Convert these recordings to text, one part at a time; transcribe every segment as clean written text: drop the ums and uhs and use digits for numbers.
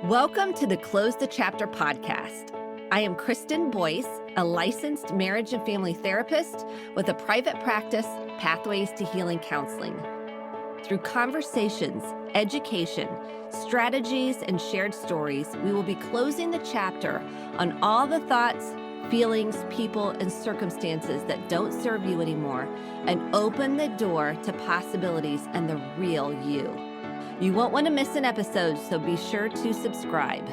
Welcome to the Close the Chapter podcast. I am Kristen Boyce, a licensed marriage and family therapist with a private practice, Pathways to Healing Counseling. Through conversations, education, strategies, and shared stories, we will be closing the chapter on all the thoughts, feelings, people, and circumstances that don't serve you anymore and open the door to possibilities and the real you. You won't want to miss an episode, so be sure to subscribe.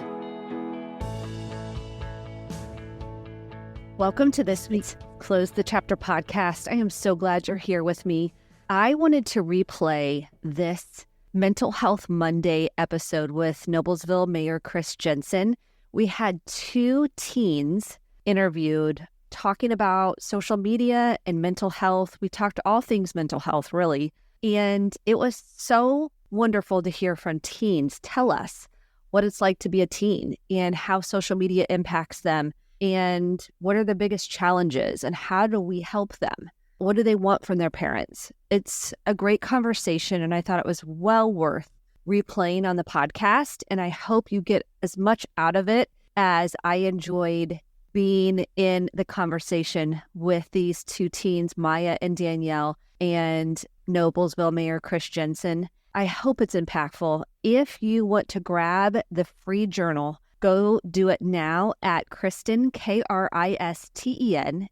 Welcome to this week's Close the Chapter podcast. I am so glad you're here with me. I wanted to replay this Mental Health Monday episode with Noblesville Mayor Chris Jensen. We had two teens interviewed talking about social media and mental health. We talked all things mental health, really. And it was so wonderful to hear from teens tell us what it's like to be a teen and how social media impacts them and what are the biggest challenges and how do we help them? What do they want from their parents? It's a great conversation, and I thought it was well worth replaying on the podcast, and I hope you get as much out of it as I enjoyed being in the conversation with these two teens, Maya and Danielle, and Noblesville Mayor Chris Jensen. I hope it's impactful. If you want to grab the free journal, go do it now at Kristen, KRISTEN,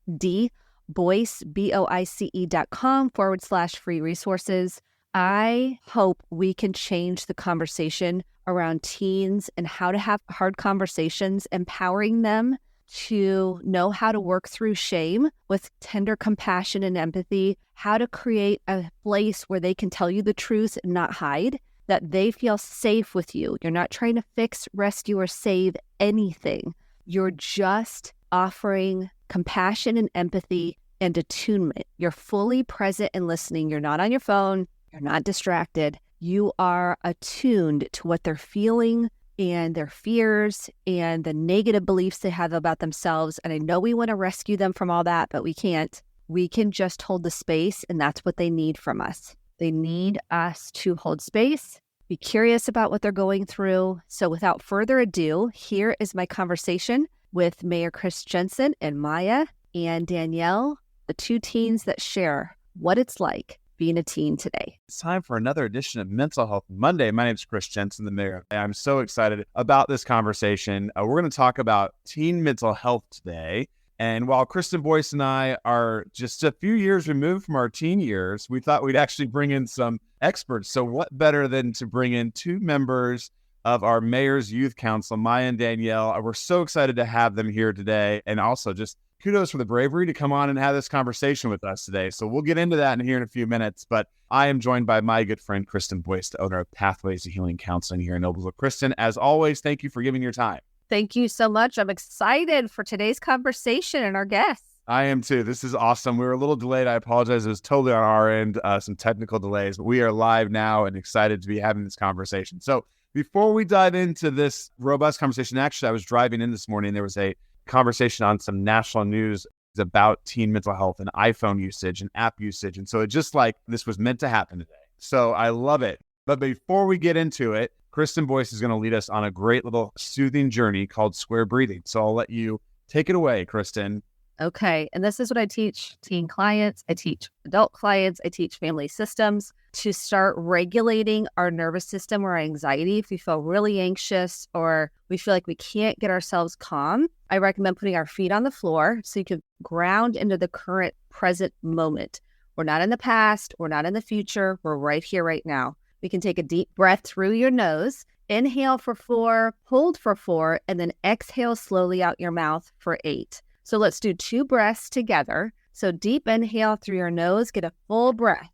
Boyce, BOICE.com/free resources. I hope we can change the conversation around teens and how to have hard conversations, empowering them to know how to work through shame with tender compassion and empathy, how to create a place where they can tell you the truth and not hide, that they feel safe with you. You're not trying to fix, rescue, or save anything. You're just offering compassion and empathy and attunement. You're fully present and listening. You're not on your phone. You're not distracted. You are attuned to what they're feeling and their fears and the negative beliefs they have about themselves. And I know we want to rescue them from all that, but we can't. We can just hold the space, and that's what they need from us. They need us to hold space, be curious about what they're going through. So without further ado, here is my conversation with Mayor Chris Jensen and Maya and Danielle, the two teens that share what it's like being a teen today. It's time for another edition of Mental Health Monday. My name is Chris Jensen, the mayor. I'm so excited about this conversation. We're going to talk about teen mental health today. And while Kristen Boyce and I are just a few years removed from our teen years, we thought we'd actually bring in some experts. So what better than to bring in two members of our Mayor's Youth Council, Maya and Danielle. We're so excited to have them here today. And also just kudos for the bravery to come on and have this conversation with us today. So we'll get into that in a few minutes. But I am joined by my good friend, Kristen Boyce, the owner of Pathways to Healing Counseling here in Noblesville. Kristen, as always, thank you for giving your time. Thank you so much. I'm excited for today's conversation and our guests. I am too. This is awesome. We were a little delayed. I apologize. It was totally on our end, some technical delays, but we are live now and excited to be having this conversation. So before we dive into this robust conversation, actually, I was driving in this morning. There was a conversation on some national news about teen mental health and iPhone usage and app usage. And so it just like this was meant to happen today. So I love it. But before we get into it, Kristen Boyce is going to lead us on a great little soothing journey called square breathing. So I'll let you take it away, Kristen. Okay. And this is what I teach teen clients. I teach adult clients. I teach family systems to start regulating our nervous system or anxiety. If we feel really anxious or we feel like we can't get ourselves calm, I recommend putting our feet on the floor so you can ground into the current present moment. We're not in the past. We're not in the future. We're right here, right now. We can take a deep breath through your nose, inhale for 4, hold for 4, and then exhale slowly out your mouth for 8. So let's do 2 breaths together. So deep inhale through your nose, get a full breath.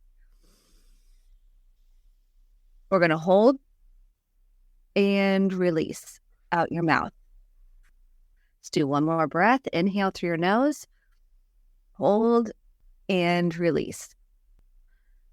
We're going to hold and release out your mouth. Let's do one more breath. Inhale through your nose, hold and release.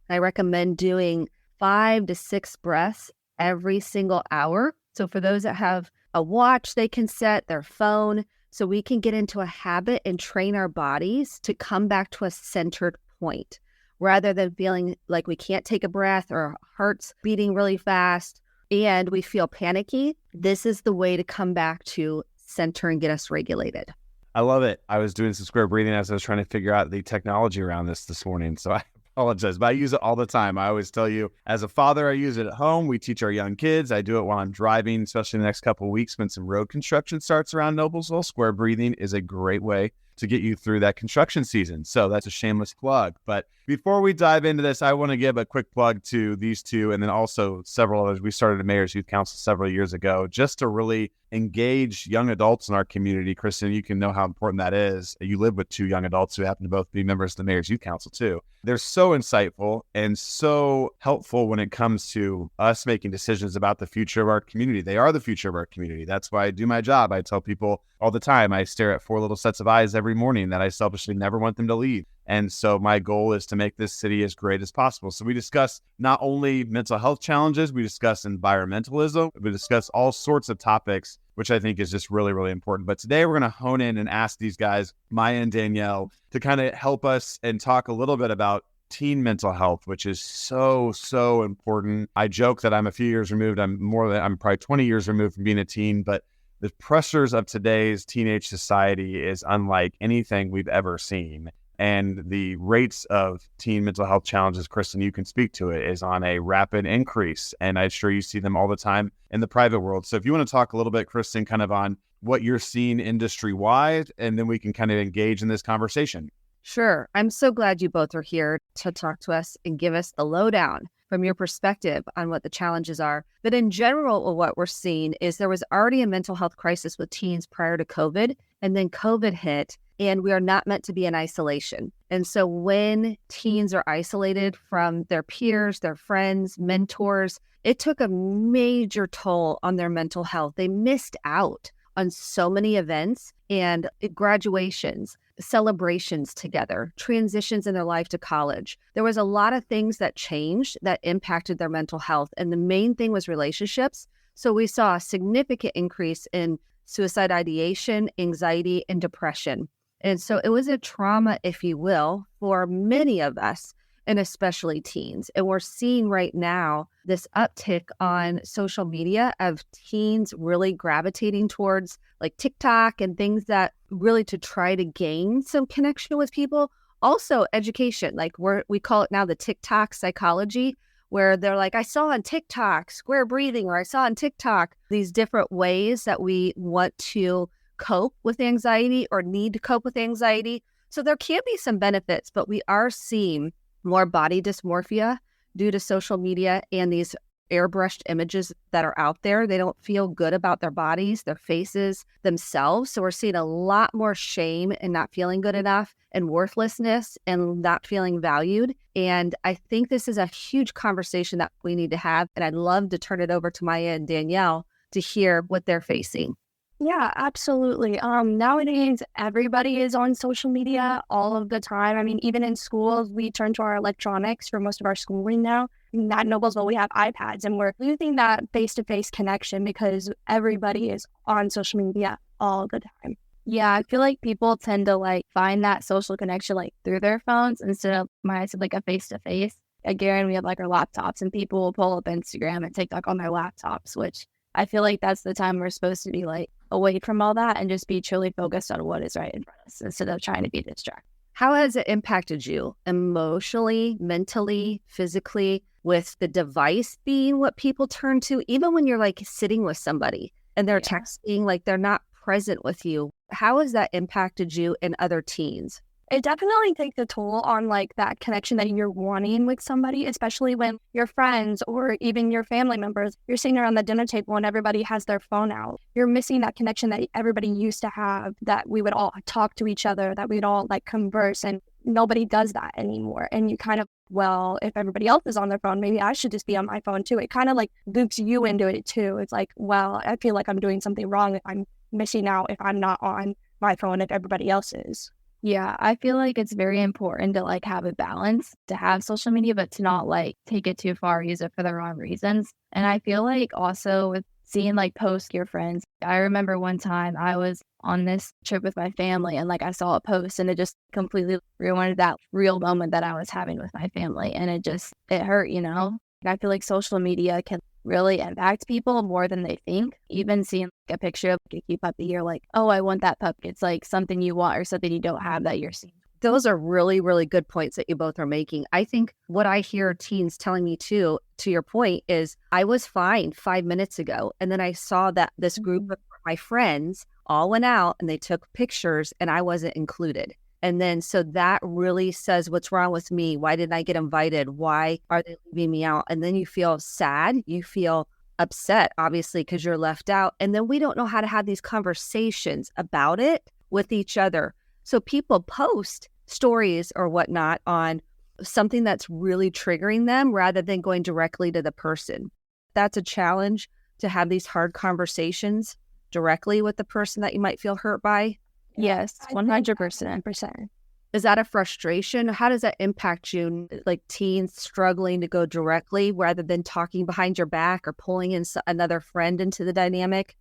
I recommend doing 5 to 6 breaths every single hour. So for those that have a watch, they can set their phone so we can get into a habit and train our bodies to come back to a centered point rather than feeling like we can't take a breath or our heart's beating really fast and we feel panicky, this is the way to come back to center and get us regulated. I love it. I was doing some square breathing as I was trying to figure out the technology around this morning. So I apologize, but I use it all the time. I always tell you, as a father, I use it at home. We teach our young kids. I do it while I'm driving, especially in the next couple of weeks when some road construction starts around Noblesville. Square breathing is a great way to get you through that construction season. So that's a shameless plug. But before we dive into this, I want to give a quick plug to these two and then also several others. We started a Mayor's Youth Council several years ago just to really engage young adults in our community. Kristen, you can know how important that is. You live with two young adults who happen to both be members of the Mayor's Youth Council too. They're so insightful and so helpful when it comes to us making decisions about the future of our community. They are the future of our community. That's why I do my job. I tell people all the time, I stare at 4 little sets of eyes every morning that I selfishly never want them to leave. And so my goal is to make this city as great as possible. So we discuss not only mental health challenges, we discuss environmentalism, we discuss all sorts of topics, which I think is just really, really important. But today we're going to hone in and ask these guys, Maya and Danielle, to kind of help us and talk a little bit about teen mental health, which is so, so important. I joke that I'm a few years removed. I'm probably 20 years removed from being a teen, but the pressures of today's teenage society is unlike anything we've ever seen. And the rates of teen mental health challenges, Kristen, you can speak to it, is on a rapid increase. And I'm sure you see them all the time in the private world. So if you want to talk a little bit, Kristen, kind of on what you're seeing industry-wide, and then we can kind of engage in this conversation. Sure. I'm so glad you both are here to talk to us and give us the lowdown from your perspective on what the challenges are. But in general, what we're seeing is there was already a mental health crisis with teens prior to COVID, and then COVID hit, and we are not meant to be in isolation. And so when teens are isolated from their peers, their friends, mentors, it took a major toll on their mental health. They missed out on so many events and graduations, celebrations together, transitions in their life to college. There was a lot of things that changed that impacted their mental health. And the main thing was relationships. So we saw a significant increase in suicide ideation, anxiety, and depression. And so it was a trauma, if you will, for many of us, and especially teens. And we're seeing right now this uptick on social media of teens really gravitating towards like TikTok and things that really to try to gain some connection with people. Also education, like we call it now the TikTok psychology, where they're like, I saw on TikTok square breathing, or I saw on TikTok these different ways that we want to cope with anxiety or need to cope with anxiety. So there can be some benefits, but we are seeing more body dysmorphia due to social media and these airbrushed images that are out there. They don't feel good about their bodies, their faces, themselves. So we're seeing a lot more shame and not feeling good enough and worthlessness and not feeling valued. And I think this is a huge conversation that we need to have. And I'd love to turn it over to Maya and Danielle to hear what they're facing. Yeah, absolutely. Nowadays, everybody is on social media all of the time. I mean, even in schools, we turn to our electronics for most of our schooling now. At Noblesville, we have iPads, and we're losing that face-to-face connection because everybody is on social media all the time. Yeah, I feel like people tend to like find that social connection like through their phones instead of like a face-to-face. Again, we have like our laptops, and people will pull up Instagram and TikTok on their laptops, which I feel like that's the time we're supposed to be like away from all that and just be truly focused on what is right in front of us instead of trying to be distracted. How has it impacted you emotionally, mentally, physically, with the device being what people turn to, even when you're like sitting with somebody and they're texting, like they're not present with you? How has that impacted you and other teens? It definitely takes a toll on like that connection that you're wanting with somebody, especially when your friends or even your family members, you're sitting around the dinner table and everybody has their phone out. You're missing that connection that everybody used to have, that we would all talk to each other, that we'd all like converse, and nobody does that anymore. And you kind of, well, if everybody else is on their phone, maybe I should just be on my phone too. It kind of like loops you into it too. It's like, well, I feel like I'm doing something wrong if I'm missing out, if I'm not on my phone, if everybody else is. Yeah, I feel like it's very important to like have a balance, to have social media, but to not like take it too far, use it for the wrong reasons. And I feel like also with seeing like post your friends, I remember one time I was on this trip with my family and like I saw a post and it just completely ruined that real moment that I was having with my family. And it hurt, you know? I feel like social media can really impact people more than they think. Even seeing like a picture of like a cute puppy, you're like, oh, I want that puppy. It's like something you want or something you don't have that you're seeing. Those are really, really good points that you both are making. I think what I hear teens telling me too, to your point, is I was fine 5 minutes ago. And then I saw that this group of my friends all went out and they took pictures and I wasn't included. And then so that really says, what's wrong with me? Why didn't I get invited? Why are they leaving me out? And then you feel sad. You feel upset, obviously, because you're left out. And then we don't know how to have these conversations about it with each other. So people post stories or whatnot on something that's really triggering them rather than going directly to the person. That's a challenge, to have these hard conversations directly with the person that you might feel hurt by. Yes, 100%. Is that a frustration? How does that impact you? Like teens struggling to go directly rather than talking behind your back or pulling in another friend into the dynamic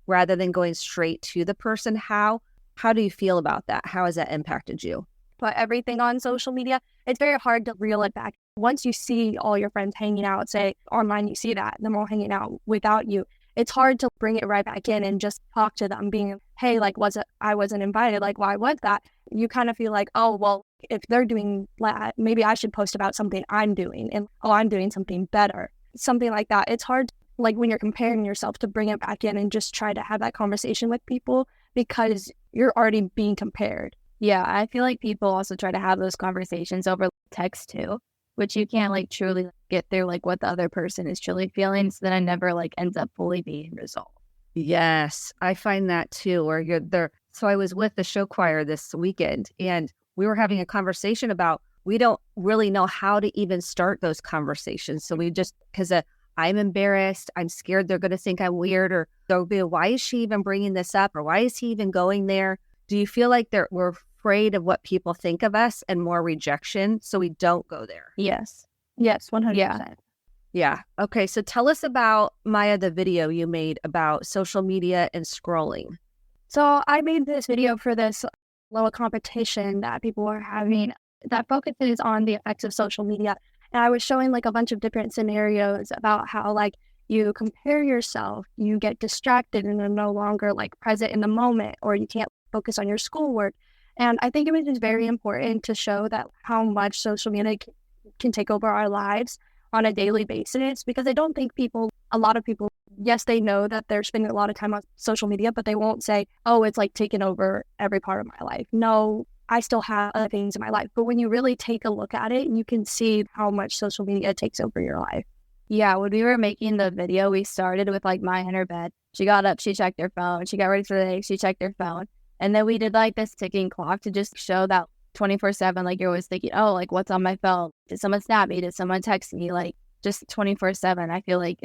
rather than going straight to the person. How do you feel about that? How has that impacted you? But everything on social media, it's very hard to reel it back. Once you see all your friends hanging out, say online, you see that, them all hanging out without you, it's hard to bring it right back in and just talk to them being, hey, like, I wasn't invited. Like, why was that? You kind of feel like, oh, well, if they're doing that, maybe I should post about something I'm doing and, oh, I'm doing something better. Something like that. It's hard, like when you're comparing yourself, to bring it back in and just try to have that conversation with people because you're already being compared. Yeah, I feel like people also try to have those conversations over text too, which you can't like truly get through like what the other person is truly feeling. So then it never like ends up fully being resolved. Yes, I find that too, where you're there. So I was with the show choir this weekend and we were having a conversation about, we don't really know how to even start those conversations. So we just, because I'm embarrassed, I'm scared they're going to think I'm weird, or they'll be, why is she even bringing this up? Or why is he even going there? Do you feel like we're afraid of what people think of us and more rejection, so we don't go there? Yes, 100%. Yeah. Okay. So tell us about, Maya, the video you made about social media and scrolling. So I made this video for this little competition that people were having that focuses on the effects of social media. And I was showing like a bunch of different scenarios about how like you compare yourself, you get distracted and are no longer like present in the moment, or you can't focus on your schoolwork. And I think it was just very important to show that how much social media can take over our lives on a daily basis, because I don't think a lot of people, yes, they know that they're spending a lot of time on social media, but they won't say, oh, it's like taken over every part of my life. No, I still have other things in my life. But when you really take a look at it, you can see how much social media takes over your life. Yeah, when we were making the video, we started with like Maya in her bed. She got up, she checked her phone. She got ready for the day, she checked her phone. And then we did like this ticking clock to just show that 24/7, like you're always thinking, oh, like what's on my phone? Did someone snap me? Did someone text me? Like just 24/7. I feel like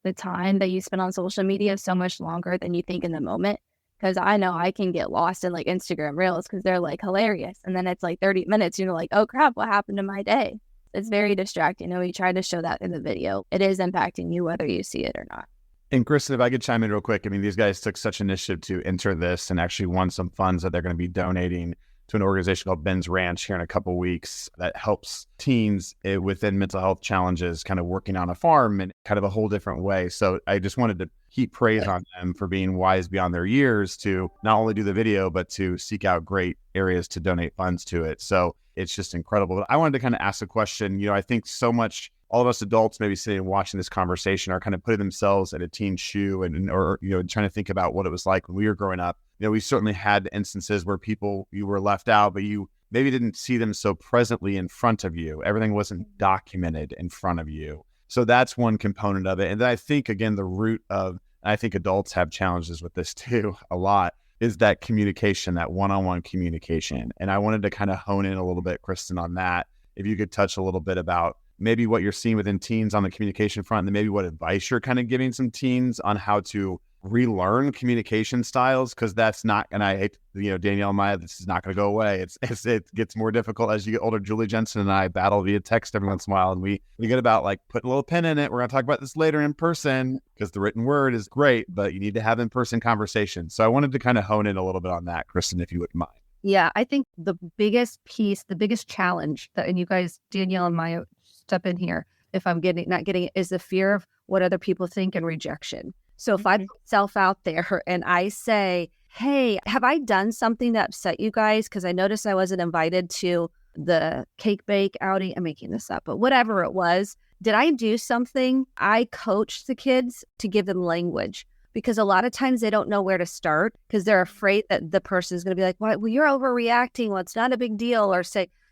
the time that you spend on social media is so much longer than you think in the moment. Because I know I can get lost in like Instagram Reels because they're like hilarious. And then it's like 30 minutes, you're like, oh crap, what happened to my day? It's very distracting. And we try to show that in the video. It is impacting you whether you see it or not. And Kristen, if I could chime in real quick, I mean, these guys took such initiative to enter this and actually won some funds that they're going to be donating to an organization called Ben's Ranch here in a couple of weeks that helps teens within mental health challenges, kind of working on a farm in kind of a whole different way. So I just wanted to heap praise on them for being wise beyond their years to not only do the video, but to seek out great areas to donate funds to it. So it's just incredible. I wanted to kind of ask a question. You know, I think so much all of us adults maybe sitting and watching this conversation are kind of putting themselves in a teen's shoe or trying to think about what it was like when we were growing up. You know, we certainly had instances where you were left out, but you maybe didn't see them so presently in front of you. Everything wasn't documented in front of you. So that's one component of it. And then I think, again, the root of, I think adults have challenges with this too a lot, is that communication, that one-on-one communication. And I wanted to kind of hone in a little bit, Kristen, on that. If you could touch a little bit about maybe what you're seeing within teens on the communication front, and then maybe what advice you're kind of giving some teens on how to relearn communication styles, because that's not, and I hate, Danielle and Maya, this is not going to go away. It gets more difficult as you get older. Julie Jensen and I battle via text every once in a while, and we get about like putting a little pin in it. We're going to talk about this later in person because the written word is great, but you need to have in-person conversations. So I wanted to kind of hone in a little bit on that, Kristen, if you wouldn't mind. Yeah, I think the biggest piece, the biggest challenge and you guys, Danielle and Maya, step in here if I'm not getting it, is the fear of what other people think and rejection. So if I put myself out there and I say, hey, have I done something that upset you guys? Because I noticed I wasn't invited to the cake bake outing. I'm making this up, but whatever it was, did I do something? I coached the kids to give them language, because a lot of times they don't know where to start because they're afraid that the person is going to be like, well, you're overreacting. Well, it's not a big deal,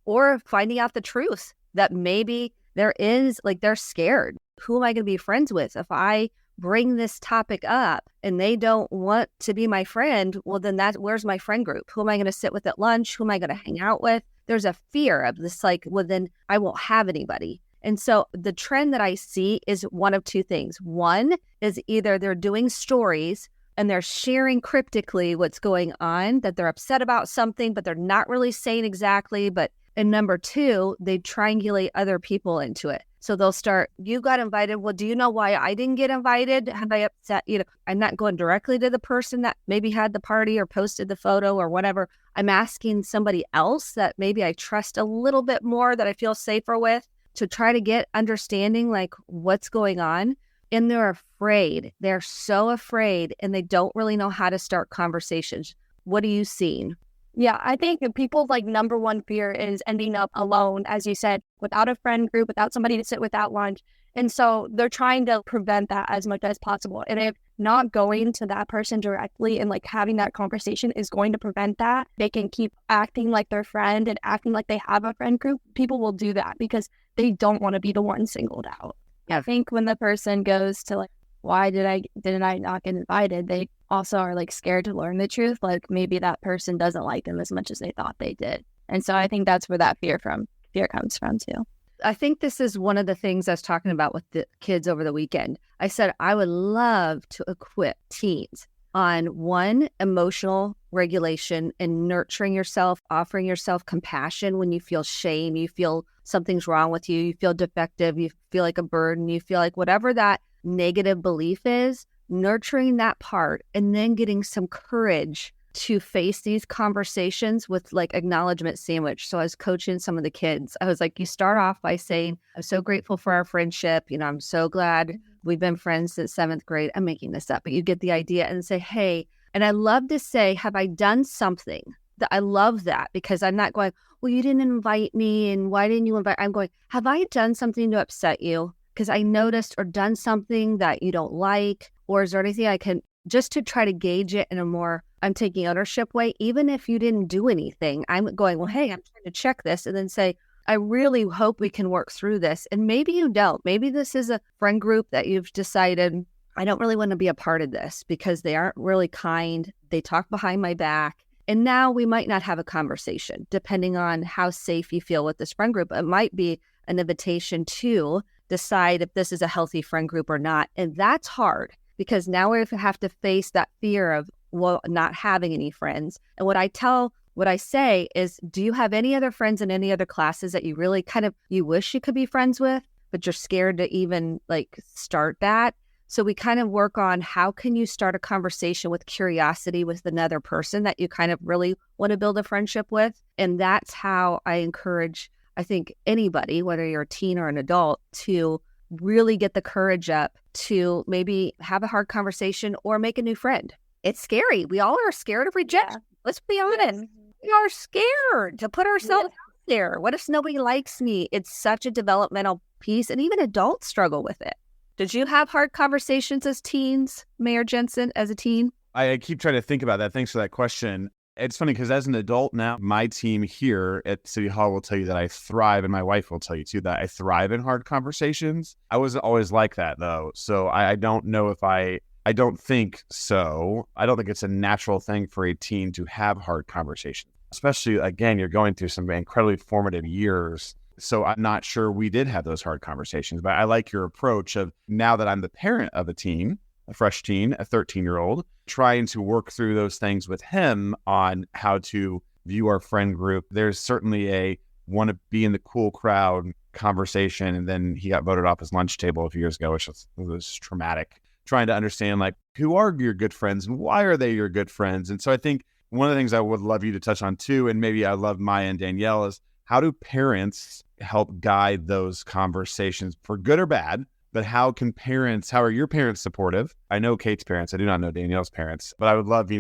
or finding out the truth that maybe there is, like, they're scared. Who am I going to be friends with? If I bring this topic up and they don't want to be my friend, well, then where's my friend group? Who am I going to sit with at lunch? Who am I going to hang out with? There's a fear of this, like, well, then I won't have anybody. And so the trend that I see is one of two things. One is either they're doing stories and they're sharing cryptically what's going on, that they're upset about something, but they're not really saying exactly. And number two, they triangulate other people into it. So they'll start, you got invited. Well, do you know why I didn't get invited? Have I upset? I'm not going directly to the person that maybe had the party or posted the photo or whatever. I'm asking somebody else that maybe I trust a little bit more, that I feel safer with, to try to get understanding, like, what's going on. And they're afraid. They're so afraid, and they don't really know how to start conversations. What are you seeing? Yeah, I think people's number one fear is ending up alone, as you said, without a friend group, without somebody to sit with at lunch. And so they're trying to prevent that as much as possible. And if not going to that person directly and having that conversation is going to prevent that, they can keep acting like their friend and acting like they have a friend group. People will do that because they don't want to be the one singled out. Yeah. I think when the person goes to why didn't I not get invited, they also are scared to learn the truth. Maybe that person doesn't like them as much as they thought they did. And so I think that's where that fear comes from too. I think this is one of the things I was talking about with the kids over the weekend. I said, I would love to equip teens on one, emotional regulation and nurturing yourself, offering yourself compassion when you feel shame, you feel something's wrong with you, you feel defective, you feel like a burden, you feel like whatever that negative belief is, nurturing that part, and then getting some courage to face these conversations with acknowledgement sandwich. So I was coaching some of the kids. I was like, you start off by saying, I'm so grateful for our friendship. I'm so glad we've been friends since 7th grade. I'm making this up, but you get the idea, and say, hey, and I love to say, have I done something that I love that, because I'm not going, well, you didn't invite me. And why didn't you invite? I'm going, have I done something to upset you? Because I noticed, or done something that you don't like, or is there anything I can, just to try to gauge it in a more, I'm taking ownership way. Even if you didn't do anything, I'm going, well, hey, I'm trying to check this, and then say, I really hope we can work through this. And maybe you don't. Maybe this is a friend group that you've decided, I don't really want to be a part of this because they aren't really kind. They talk behind my back. And now we might not have a conversation, depending on how safe you feel with this friend group. It might be an invitation to decide if this is a healthy friend group or not. And that's hard, because now we have to face that fear of, well, not having any friends. And what I say is, do you have any other friends in any other classes that you really you wish you could be friends with, but you're scared to even start that? So we kind of work on, how can you start a conversation with curiosity with another person that you kind of really want to build a friendship with. And that's how I encourage, I think, anybody, whether you're a teen or an adult, to really get the courage up to maybe have a hard conversation or make a new friend. It's scary. We all are scared of rejection. Yeah. Let's be honest. We are scared to put ourselves out there. What if nobody likes me? It's such a developmental piece, and even adults struggle with it. Did you have hard conversations as teens, Mayor Jensen, as a teen? I keep trying to think about that. Thanks for that question. It's funny because as an adult now, my team here at City Hall will tell you that I thrive, and my wife will tell you too, that I thrive in hard conversations. I wasn't always like that though. So I don't know if I don't think so. I don't think it's a natural thing for a teen to have hard conversations, especially, again, you're going through some incredibly formative years. So I'm not sure we did have those hard conversations, but I like your approach of, now that I'm the parent of a teen, a fresh teen, a 13-year-old, trying to work through those things with him on how to view our friend group. There's certainly a want to be in the cool crowd conversation. And then he got voted off his lunch table a few years ago, which was traumatic. Trying to understand, who are your good friends and why are they your good friends? And so I think one of the things I would love you to touch on too, and maybe I love Maya and Danielle, is how do parents help guide those conversations, for good or bad, but how are your parents supportive? I know Kate's parents. I do not know Danielle's parents, but I would love,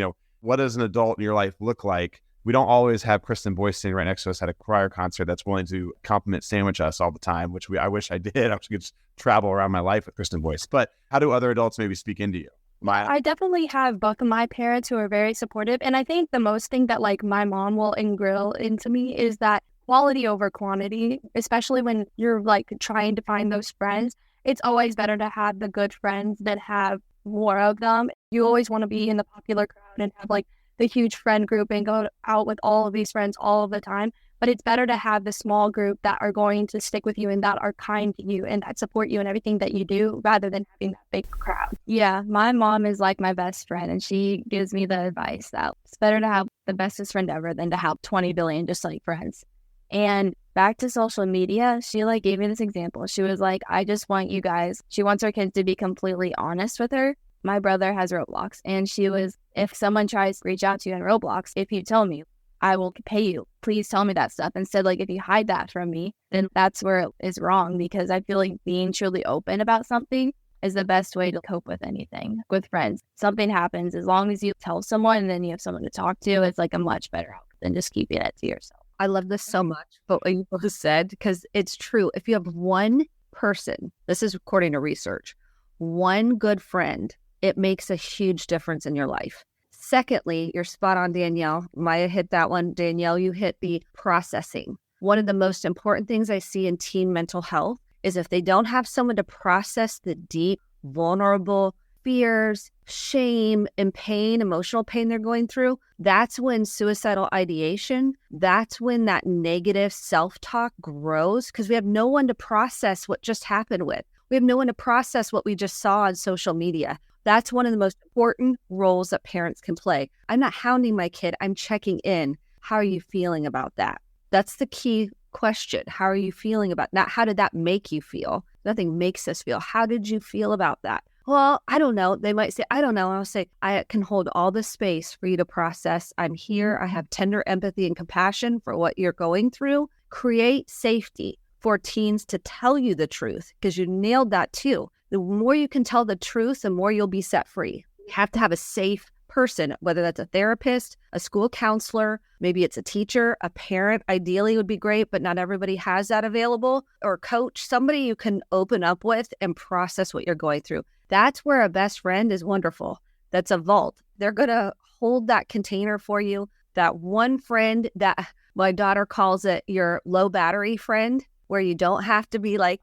what does an adult in your life look like? We don't always have Kristen Boyce sitting right next to us at a choir concert that's willing to compliment sandwich us all the time, which I wish I did. I could just travel around my life with Kristen Boyce. But how do other adults maybe speak into you? I definitely have both of my parents who are very supportive. And I think the most thing that like my mom will ingrail into me is that quality over quantity, especially when you're like trying to find those friends. It's always better to have the good friends than have more of them. You always want to be in the popular crowd and have like the huge friend group and go out with all of these friends all of the time. But it's better to have the small group that are going to stick with you and that are kind to you and that support you in everything that you do rather than having that big crowd. Yeah, my mom is like my best friend, and she gives me the advice that it's better to have the bestest friend ever than to have 20 billion just like friends. And back to social media, she like gave me this example. She was like, I just want you guys, she wants her kids to be completely honest with her. My brother has Roblox, and she was, if someone tries to reach out to you in Roblox, if you tell me, I will pay you. Please tell me that stuff. Instead, like if you hide that from me, then that's where it is wrong, because I feel like being truly open about something is the best way to cope with anything with friends. Something happens, as long as you tell someone and then you have someone to talk to, it's like a much better outcome than just keeping it to yourself. I love this so much, but what you both said, because it's true. If you have one person, this is according to research, one good friend, it makes a huge difference in your life. Secondly, you're spot on, Danielle. Maya hit that one. Danielle, you hit the processing. One of the most important things I see in teen mental health is if they don't have someone to process the deep, vulnerable fears, shame, and pain, emotional pain they're going through, that's when suicidal ideation, that's when that negative self-talk grows, because we have no one to process what just happened with. We have no one to process what we just saw on social media. That's one of the most important roles that parents can play. I'm not hounding my kid. I'm checking in. How are you feeling about that? That's the key question. How are you feeling about that? How did that make you feel? Nothing makes us feel. How did you feel about that? Well, I don't know. They might say, I don't know. I'll say, I can hold all the space for you to process. I'm here. I have tender empathy and compassion for what you're going through. Create safety for teens to tell you the truth, because you nailed that too. The more you can tell the truth, the more you'll be set free. You have to have a safe person, whether that's a therapist, a school counselor, maybe it's a teacher, a parent, ideally would be great, but not everybody has that available, or a coach, somebody you can open up with and process what you're going through. That's where a best friend is wonderful. That's a vault. They're going to hold that container for you. That one friend that my daughter calls it your low battery friend, where you don't have to be like,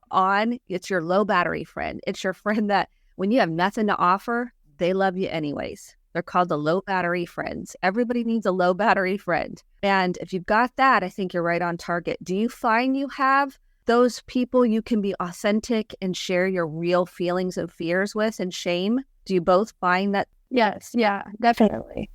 on. It's your low battery friend. It's your friend that when you have nothing to offer, they love you anyways. They're called the low battery friends. Everybody needs a low battery friend. And if you've got that, I think you're right on target. Do you find you have those people you can be authentic and share your real feelings and fears with and shame? Do you both find that? Yes. Yeah, definitely.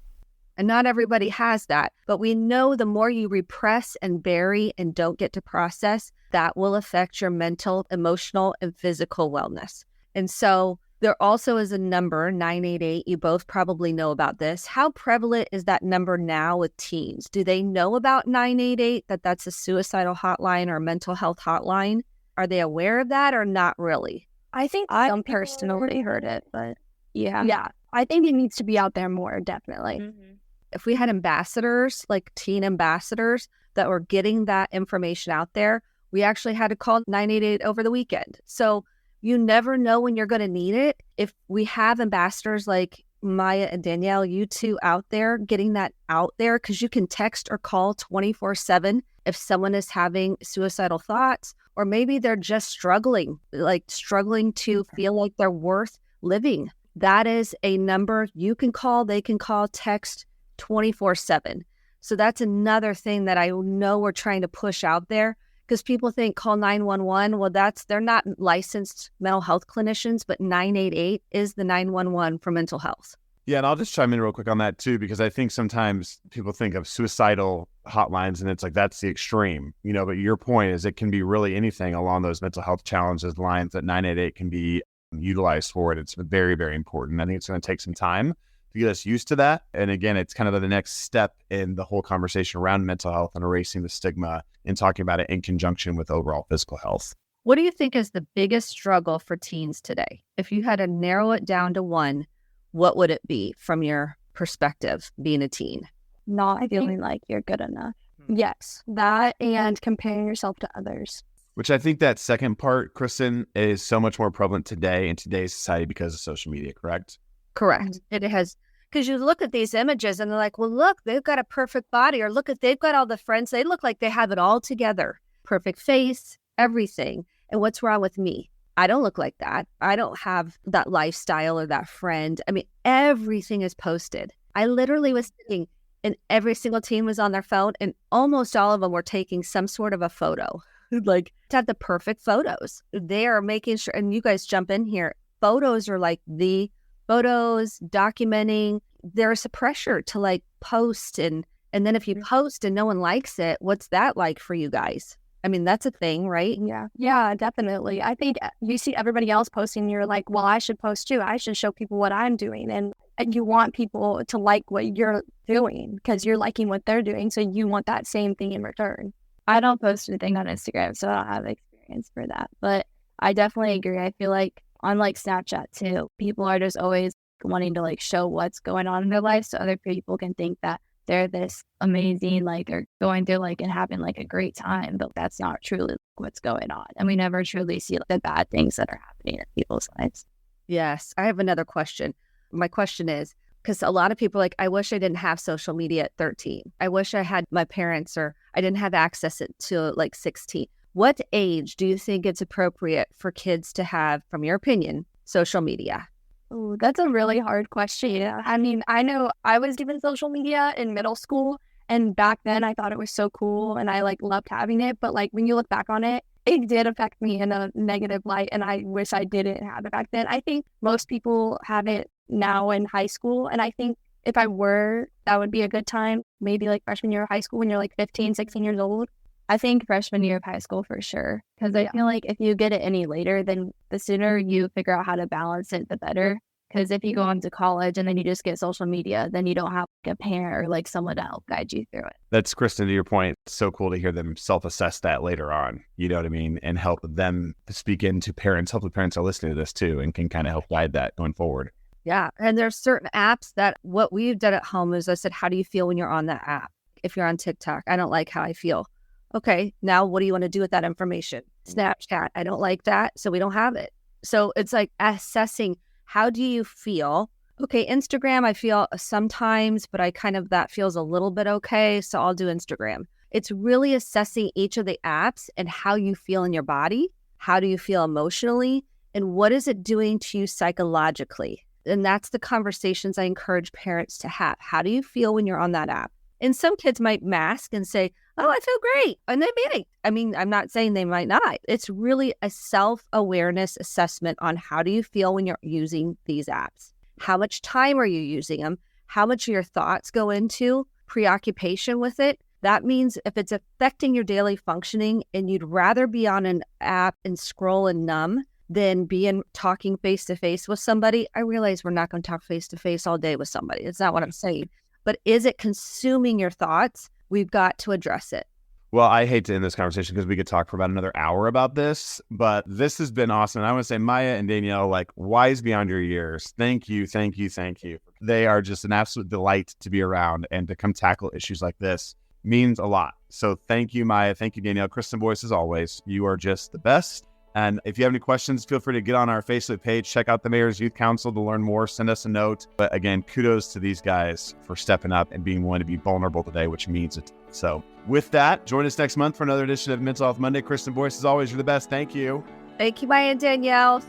And not everybody has that. But we know the more you repress and bury and don't get to process, that will affect your mental, emotional, and physical wellness. And so there also is a number, 988. You both probably know about this. How prevalent is that number now with teens? Do they know about 988, that that's a suicidal hotline or a mental health hotline? Are they aware of that or not really? I think I personally heard it, but yeah. Yeah, I think it needs to be out there more, definitely. Mm-hmm. If we had ambassadors, like teen ambassadors, that were getting that information out there, we actually had to call 988 over the weekend. So you never know when you're going to need it. If we have ambassadors like Maya and Danielle, you two out there getting that out there, because you can text or call 24/7 if someone is having suicidal thoughts, or maybe they're just struggling to feel like they're worth living. That is a number you can call, they can call, text 24/7. So that's another thing that I know we're trying to push out there, because people think call 911. Well, they're not licensed mental health clinicians, but 988 is the 911 for mental health. Yeah, and I'll just chime in real quick on that too, because I think sometimes people think of suicidal hotlines and it's like that's the extreme, but your point is it can be really anything along those mental health challenges lines that 988 can be utilized for. It's very, very important. I think it's going to take some time to get us used to that. And again, it's kind of the next step in the whole conversation around mental health and erasing the stigma and talking about it in conjunction with overall physical health. What do you think is the biggest struggle for teens today? If you had to narrow it down to one, what would it be from your perspective, being a teen? Not Feeling like you're good enough. Yes, that and comparing yourself to others. Which I think that second part, Kristen, is so much more prevalent today in today's society because of social media, correct? Correct. It has, because you look at these images and they're like, well, look, they've got a perfect body, or look at, they've got all the friends. They look like they have it all together. Perfect face, everything. And what's wrong with me? I don't look like that. I don't have that lifestyle or that friend. I mean, everything is posted. I literally was sitting and every single teen was on their phone and almost all of them were taking some sort of a photo, like to have the perfect photos. They are making sure, and you guys jump in here, photos are like the photos, documenting. There's a pressure to like post and then if you post and no one likes it, what's that like for you guys? I mean, that's a thing, right? Yeah, definitely. I think you see everybody else posting, you're like, well, I should post too. I should show people what I'm doing. And you want people to like what you're doing because you're liking what they're doing. So you want that same thing in return. I don't post anything on Instagram, so I don't have experience for that. But I definitely agree. I feel like on like Snapchat too, people are just always wanting to like show what's going on in their life so other people can think that they're this amazing, like they're going through like and having like a great time, but that's not truly what's going on. And we never truly see like, the bad things that are happening in people's lives. Yes. I have another question. My question is, because a lot of people are like, I wish I didn't have social media at 13. I wish I had my parents or I didn't have access to like 16. What age do you think it's appropriate for kids to have, from your opinion, social media? Oh, that's a really hard question. I mean, I know I was given social media in middle school, and back then I thought it was so cool and I like loved having it. But like when you look back on it, it did affect me in a negative light, and I wish I didn't have it back then. I think most people have it now in high school, and I think if I were, that would be a good time, maybe like freshman year of high school when you're like 15, 16 years old. I think freshman year of high school for sure. Because I feel like if you get it any later, then the sooner you figure out how to balance it, the better. Because if you go on to college and then you just get social media, then you don't have like a parent or like someone to help guide you through it. That's, Kristen, to your point, it's so cool to hear them self-assess that later on, you know what I mean? And help them speak into parents. Hopefully parents are listening to this too and can kind of help guide that going forward. Yeah. And there's certain apps that what we've done at home is I said, how do you feel when you're on that app? If you're on TikTok, I don't like how I feel. Okay, now what do you want to do with that information? Snapchat, I don't like that, so we don't have it. So it's like assessing, how do you feel? Okay, Instagram, I feel sometimes, but I kind of, that feels a little bit okay, so I'll do Instagram. It's really assessing each of the apps and how you feel in your body. How do you feel emotionally? And what is it doing to you psychologically? And that's the conversations I encourage parents to have. How do you feel when you're on that app? And some kids might mask and say, oh, I feel great. And they may. I mean, I'm not saying they might not. It's really a self-awareness assessment on how do you feel when you're using these apps? How much time are you using them? How much of your thoughts go into preoccupation with it? That means if it's affecting your daily functioning and you'd rather be on an app and scroll and numb than talking face-to-face with somebody, I realize we're not going to talk face-to-face all day with somebody. That's not what I'm saying. But is it consuming your thoughts? We've got to address it. Well, I hate to end this conversation because we could talk for about another hour about this, but this has been awesome. And I want to say, Maya and Danielle, like, wise beyond your years. Thank you, thank you, thank you. They are just an absolute delight to be around, and to come tackle issues like this means a lot. So thank you, Maya. Thank you, Danielle. Kristen Boyce, as always, you are just the best. And if you have any questions, feel free to get on our Facebook page, check out the Mayor's Youth Council to learn more, send us a note. But again, kudos to these guys for stepping up and being willing to be vulnerable today, which means it. So with that, join us next month for another edition of Mental Health Monday. Kristen Boyce, as always, you're the best. Thank you. Thank you, Maya and Danielle.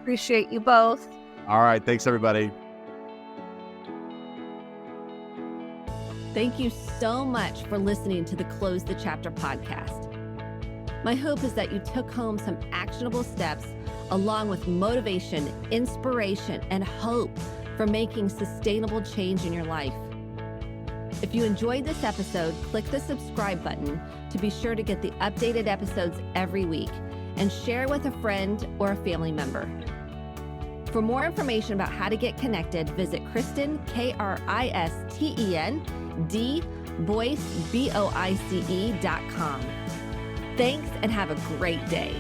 Appreciate you both. All right. Thanks, everybody. Thank you so much for listening to the Close the Chapter podcast. My hope is that you took home some actionable steps along with motivation, inspiration, and hope for making sustainable change in your life. If you enjoyed this episode, click the subscribe button to be sure to get the updated episodes every week, and share with a friend or a family member. For more information about how to get connected, visit Kristen, Kristen, D, Boyce, BOICE.com. Thanks and have a great day.